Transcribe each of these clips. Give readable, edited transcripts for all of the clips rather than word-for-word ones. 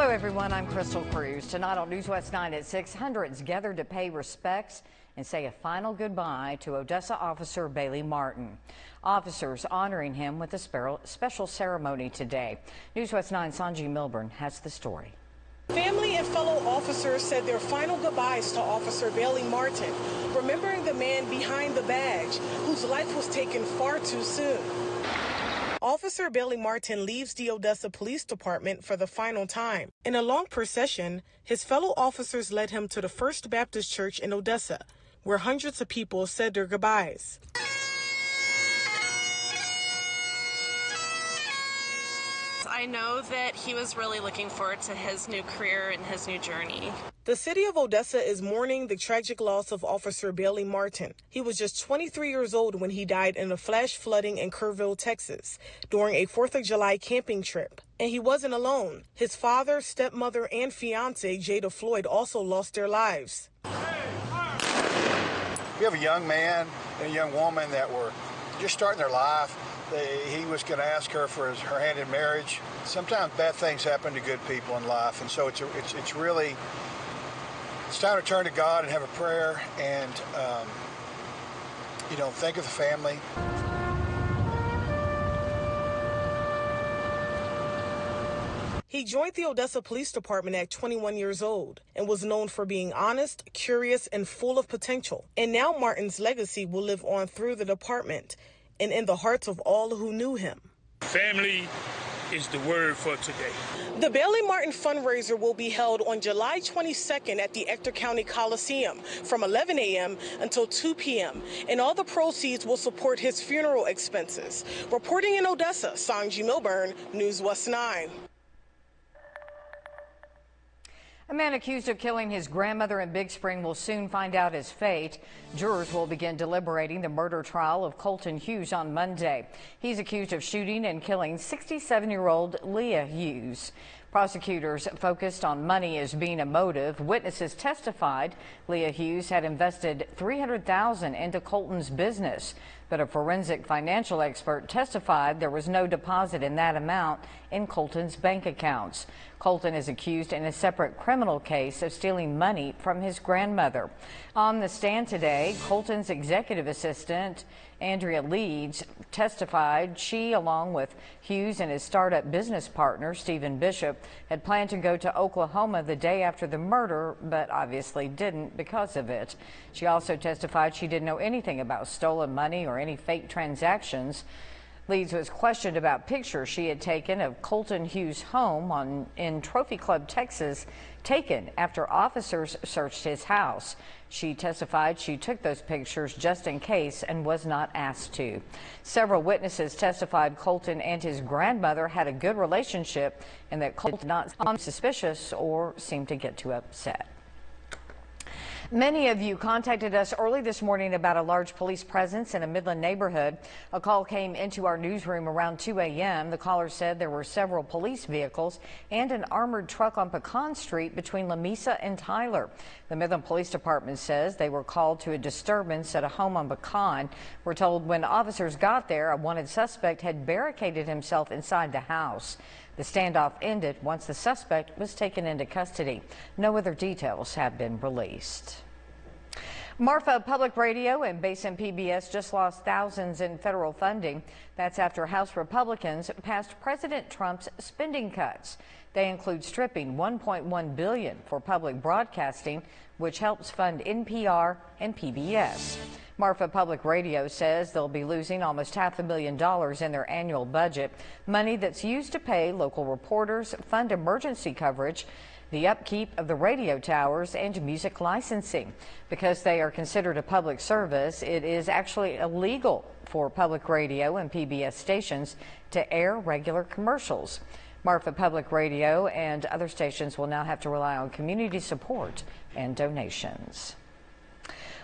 Hello, everyone. I'm Crystal Cruz. Tonight on News West 9 at 6, hundreds gathered to pay respects and say a final goodbye to Odessa officer Bailey Martin. Officers honoring him with a special ceremony today. News West 9 Sanji Milburn has the story. Family and fellow officers said their final goodbyes to Officer Bailey Martin, remembering the man behind the badge whose life was taken far too soon. Officer Bailey Martin leaves the Odessa Police Department for the final time. In a long procession, his fellow officers led him to the First Baptist Church in Odessa, where hundreds of people said their goodbyes. I know that he was really looking forward to his new career and his new journey. The city of Odessa is mourning the tragic loss of Officer Bailey Martin. He was just 23 years old when he died in a flash flooding in Kerrville, Texas, during a 4th of July camping trip. And he wasn't alone. His father, stepmother, and fiance, Jada Floyd, also lost their lives. We have a young man and a young woman that were just starting their life. He was going to ask her for her hand in marriage. Sometimes bad things happen to good people in life, and so it's time to turn to God and have a prayer and think of the family. He joined the Odessa Police Department at 21 years old and was known for being honest, curious, and full of potential. And now Martin's legacy will live on through the department and in the hearts of all who knew him. Family is the word for today. The Bailey Martin fundraiser will be held on July 22nd at the Ector County Coliseum from 11 a.m. until 2 p.m. And all the proceeds will support his funeral expenses. Reporting in Odessa, Sanji Milburn, News West 9. A man accused of killing his grandmother in Big Spring will soon find out his fate. Jurors will begin deliberating the murder trial of Colton Hughes on Monday. He's accused of shooting and killing 67-year-old Leah Hughes. Prosecutors focused on money as being a motive. Witnesses testified Leah Hughes had invested $300,000 into Colton's business, but a forensic financial expert testified there was no deposit in that amount in Colton's bank accounts. Colton is accused in a separate criminal case of stealing money from his grandmother. On the stand today, Colton's executive assistant, Andrea Leeds, testified she, along with Hughes and his startup business partner, Stephen Bishop, had planned to go to Oklahoma the day after the murder, but obviously didn't because of it. She also testified she didn't know anything about stolen money or any fake transactions. Leeds was questioned about pictures she had taken of Colton Hughes' home in Trophy Club, Texas, taken after officers searched his house. She testified she took those pictures just in case and was not asked to. Several witnesses testified Colton and his grandmother had a good relationship and that Colton did not seem suspicious or seemed to get too upset. Many of you contacted us early this morning about a large police presence in a Midland neighborhood. A call came into our newsroom around 2 a.m. The caller said there were several police vehicles and an armored truck on Pecan Street between Lamesa and Tyler. The Midland Police Department says they were called to a disturbance at a home on Pecan. We're told when officers got there, a wanted suspect had barricaded himself inside the house. The standoff ended once the suspect was taken into custody. No other details have been released. Marfa Public Radio and Basin PBS just lost thousands in federal funding. That's after House Republicans passed President Trump's spending cuts. They include stripping $1.1 billion for public broadcasting, which helps fund NPR and PBS. Marfa Public Radio says they'll be losing almost $500,000 in their annual budget, money that's used to pay local reporters, fund emergency coverage, the upkeep of the radio towers, and music licensing. Because they are considered a public service, it is actually illegal for public radio and PBS stations to air regular commercials. Marfa Public Radio and other stations will now have to rely on community support and donations.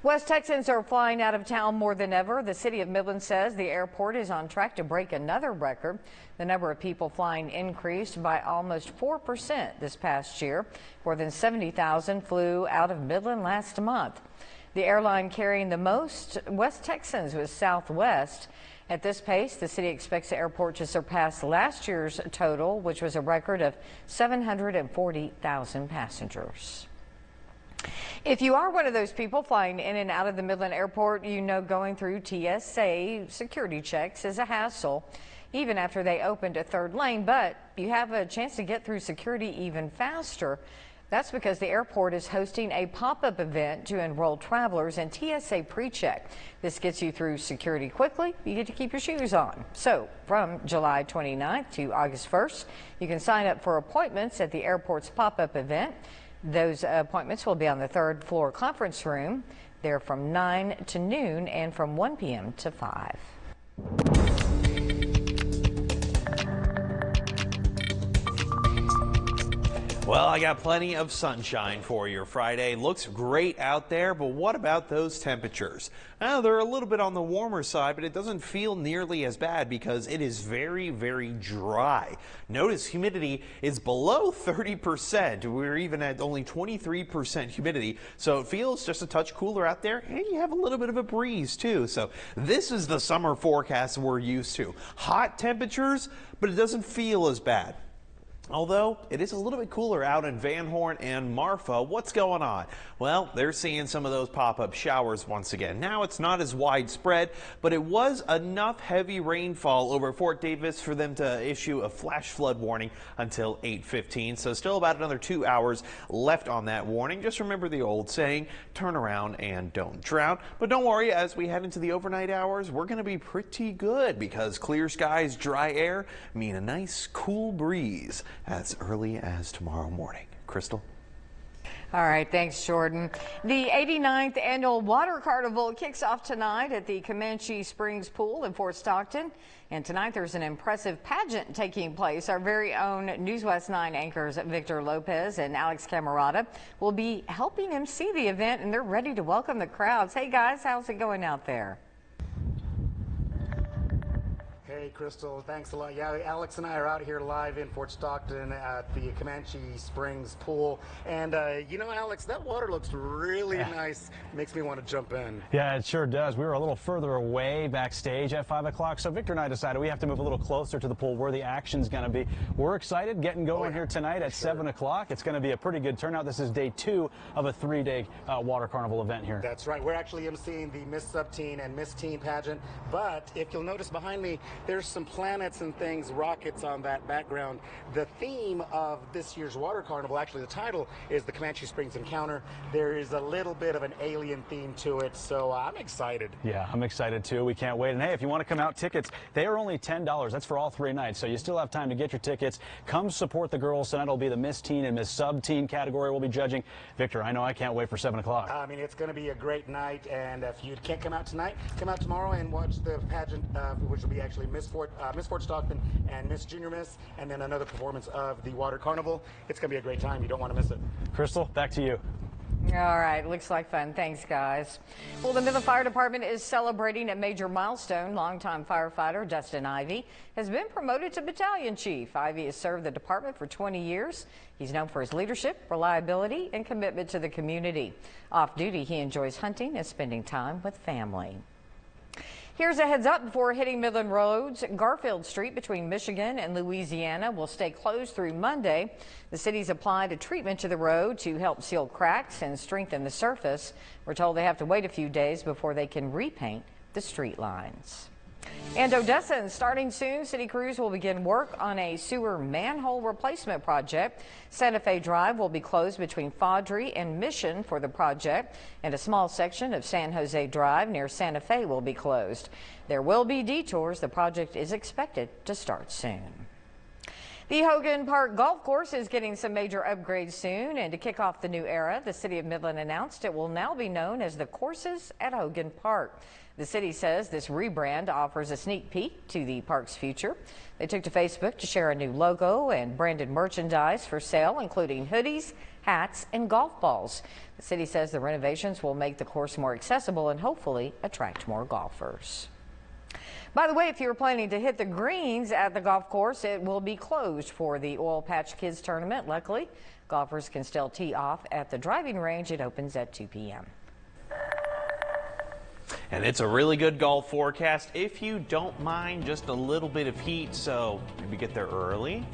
West Texans are flying out of town more than ever. The city of Midland says the airport is on track to break another record. The number of people flying increased by almost 4% this past year. More than 70,000 flew out of Midland last month. The airline carrying the most West Texans was Southwest, At this pace, the city expects the airport to surpass last year's total, which was a record of 740,000 passengers. If you are one of those people flying in and out of the Midland Airport, you know going through TSA security checks is a hassle, even after they opened a third lane, but you have a chance to get through security even faster. That's because the airport is hosting a pop-up event to enroll travelers in TSA PreCheck. This gets you through security quickly. You get to keep your shoes on. So from July 29th to August 1st, you can sign up for appointments at the airport's pop-up event. Those appointments will be on the third floor conference room. They're from 9 to noon and from 1 p.m. to 5. Well, I got plenty of sunshine for your Friday. Looks great out there, but what about those temperatures? Now, they're a little bit on the warmer side, but it doesn't feel nearly as bad because it is very, very dry. Notice humidity is below 30%. We're even at only 23% humidity, so it feels just a touch cooler out there, and you have a little bit of a breeze too. So this is the summer forecast we're used to. Hot temperatures, but it doesn't feel as bad. Although it is a little bit cooler out in Van Horn and Marfa. What's going on? Well, they're seeing some of those pop-up showers once again. Now it's not as widespread, but it was enough heavy rainfall over Fort Davis for them to issue a flash flood warning until 8:15. So still about another 2 hours left on that warning. Just remember the old saying, turn around and don't drown. But don't worry, as we head into the overnight hours, we're going to be pretty good because clear skies, dry air mean a nice cool breeze as early as tomorrow morning. Crystal? All right, thanks, Jordan. The 89th annual Water Carnival kicks off tonight at the Comanche Springs Pool in Fort Stockton. And tonight there's an impressive pageant taking place. Our very own News West 9 anchors Victor Lopez and Alex Camerata will be helping MC the event, and they're ready to welcome the crowds. Hey, guys, how's it going out there? Hey, Crystal, thanks a lot. Yeah, Alex and I are out here live in Fort Stockton at the Comanche Springs Pool. And, you know, Alex, that water looks really nice. Makes me want to jump in. Yeah, it sure does. We were a little further away backstage at 5 o'clock, so Victor and I decided we have to move a little closer to the pool where the action's going to be. We're excited getting going here tonight at 7 o'clock. It's going to be a pretty good turnout. This is day 2 of a 3-day Water Carnival event here. That's right. We're actually emceeing the Miss Sub-Teen and Miss Teen pageant. But if you'll notice behind me, there's some planets and things, rockets on that background. The theme of this year's Water Carnival, actually the title, is the Comanche Springs Encounter. There is a little bit of an alien theme to it, so I'm excited. Yeah, I'm excited too. We can't wait. And hey, if you want to come out, tickets, they are only $10. That's for all 3 nights, so you still have time to get your tickets. Come support the girls. Tonight will be the Miss Teen and Miss Sub-Teen category we'll be judging. Victor, I know I can't wait for 7 o'clock. I mean, it's going to be a great night, and if you can't come out tonight, come out tomorrow and watch the pageant, which will be actually Miss Fort Stockton and Miss Junior Miss, and then another performance of the Water Carnival. It's going to be a great time. You don't want to miss it. Crystal, back to you. All right, looks like fun. Thanks, guys. Well, the Midland Fire Department is celebrating a major milestone. Longtime firefighter Dustin Ivy has been promoted to Battalion Chief. Ivy has served the department for 20 years. He's known for his leadership, reliability, and commitment to the community. Off duty, he enjoys hunting and spending time with family. Here's a heads up before hitting Midland roads. Garfield Street between Michigan and Louisiana will stay closed through Monday. The city's applied a treatment to the road to help seal cracks and strengthen the surface. We're told they have to wait a few days before they can repaint the street lines. And Odessa, starting soon, city crews will begin work on a sewer manhole replacement project. Santa Fe Drive will be closed between Faudree and Mission for the project, and a small section of San Jose Drive near Santa Fe will be closed. There will be detours. The project is expected to start soon. The Hogan Park Golf Course is getting some major upgrades soon, and to kick off the new era, the city of Midland announced it will now be known as the Courses at Hogan Park. The city says this rebrand offers a sneak peek to the park's future. They took to Facebook to share a new logo and branded merchandise for sale, including hoodies, hats, and golf balls. The city says the renovations will make the course more accessible and hopefully attract more golfers. By the way, if you were planning to hit the greens at the golf course, it will be closed for the Oil Patch Kids tournament. Luckily, golfers can still tee off at the driving range. It opens at 2 p.m. And it's a really good golf forecast if you don't mind just a little bit of heat, so maybe get there early.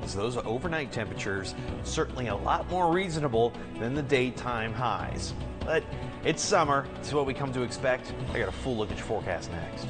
So those overnight temperatures certainly a lot more reasonable than the daytime highs. But it's summer. This is what we come to expect. I got a full look at your forecast next.